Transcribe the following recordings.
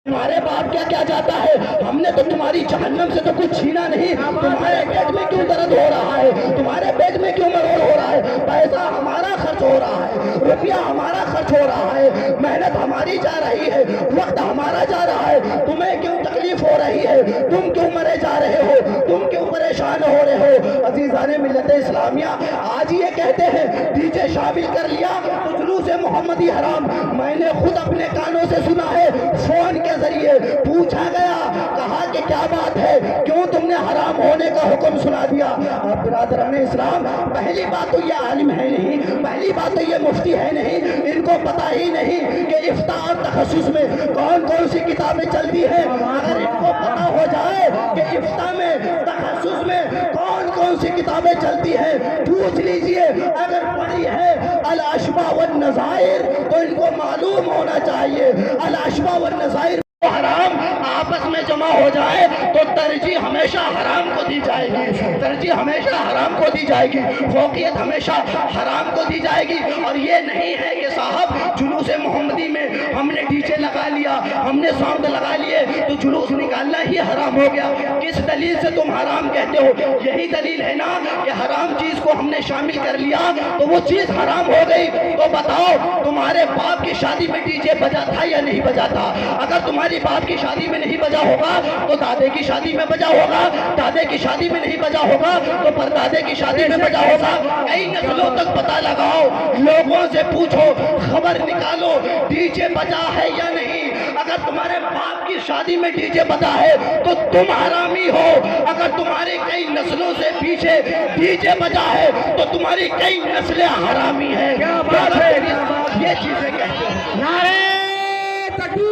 تمہارے باپ کیا کیا جاتا ہے؟ ہم نے تو تمہاری جہنم سے تو کچھ چھینا نہیں. تمہارے پیٹ میں کیوں درد ہو رہا ہے؟ تمہارے پیٹ میں کیوں مروڑ ہو رہا ہے؟ پیسہ ہمارا خرچ ہو رہا ہے, روپیہ ہمارا خرچ ہو رہا ہے, محنت ہماری جا رہی ہے, وقت ہمارا جا رہا ہے. تمہیں کیوں تکلیف ہو رہی ہے؟ تم کیوں مرے جا رہے ہو؟ تم کیوں پریشان ہو رہے ہو؟ عزیزان ملت اسلامیہ, آج یہ کہتے ہیں ڈیجے شامل کر لیا تو جلوس محمدی حرام. میں نے خود اپنے کانوں سے سنا ہے, فون کے ذریعے پوچھا گیا, کہا کہ کیا بات ہے, کیوں تم نے حرام ہونے کا حکم سنا دیا؟ اب برادران اسلام, پہلی بات تو یہ عالم ہے نہیں, پہلی بات تو یہ مفتی ہے نہیں, ان کو پتہ ہی نہیں کہ افتاء اور تخصص میں کون کون سی کتابیں چلتی ہیں. اگر ان کو پتہ ہو جائے کہ افتاء میں تخصص میں کون کون سی کتابیں چلتی ہیں, پوچھ لیجئے. اگر پڑھی ہے الاشباہ والنظائر تو ان کو معلوم ہونا چاہیے الاشباہ والنظائر حرام آپس میں جمع ہو جائے تو ترجیح ہمیشہ حرام کو دی جائے گی, ترجیح ہمیشہ حرام کو دی جائے گی, فوقیت ہمیشہ حرام کو دی جائے گی. اور یہ نہیں ہے کہ صاحب جلوس محمدی میں ہم نے ڈی جے لگا لیا, ہم نے ساؤنڈ لگا لیے تو جلوس نکالنا ہی حرام ہو گیا. کس دلیل سے تم حرام کہتے ہو؟ یہی دلیل ہے نا کہ حرام چیز کو ہم نے شامل کر لیا تو وہ چیز حرام ہو گئی. تو بتاؤ, تمہارے باپ کی شادی میں ڈی جے بجا تھا یا نہیں بجا تھا؟ اگر تمہاری باپ کی شادی میں نہیں بجا ہوگا تو دادے کی شادی میں بجا ہوگا, دادے کی شادی میں نہیں بجا ہوگا تو پردادے کی شادی میں بجا ہوگا. کئی نسلوں تک پتہ لگاؤ, لوگوں سے پوچھو, خبر نکالو ڈی جے بجا ہے یا نہیں. اگر تمہارے باپ کی شادی میں ڈی جے بجا ہے تو تم حرامی ہو. اگر تمہاری کئی نسلوں سے پیچھے ڈی جے بجا ہے تو تمہاری کئی نسلیں حرامی ہیں. یہ چیزیں کہتے ہیں. نعرہ تکبیر.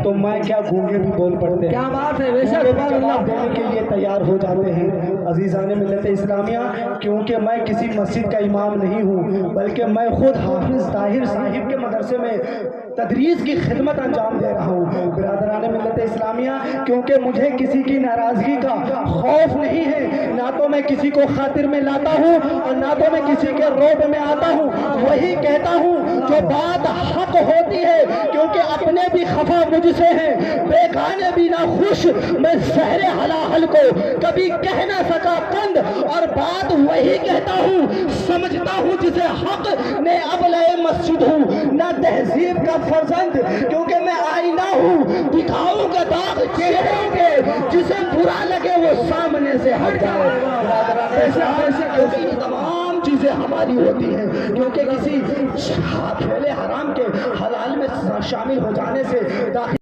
تو میں کیا گونگے بھی بول پڑتے ہیں, کیا بات ہے, بے شک جواب دینے کے لیے تیار ہو جاتے ہیں. عزیزان ملت اسلامیہ, کیونکہ میں کسی مسجد کا امام نہیں ہوں بلکہ میں خود حافظ طاہر صاحب کے مدرسے میں تدریس کی خدمت انجام دے رہا ہوں. برادران ملت اسلامیہ, کیونکہ مجھے کسی کی ناراضگی کا خوف نہیں ہے, نہ تو میں کسی کو خاطر میں لاتا ہوں اور نہ تو میں کسی کے روب میں آتا ہوں. وہی کہتا ہوں جو بات حق ہوتی ہے, کیونکہ اپنے بھی خفا مجھ سے ہیں, بیگانے بھی نہ خوش. میں زہر حلاحل کو کبھی کہہ نہ سکا قند, اور بات وہی کہتا ہوں سمجھتا ہوں جسے حق نے ابلۂ مسجد ہوں, نہ تہذیب کا فرزند کیونکہ میں آئینہ ہوں. دکھاؤں گا داغ چہروں کے, جسے برا لگے وہ سامنے سے ہٹ جائے. کیونکہ یہ تمام چیزیں ہماری ہوتی ہیں, کیونکہ کسی پھیلے حرام کے حلال میں شامل ہو جانے سے داخل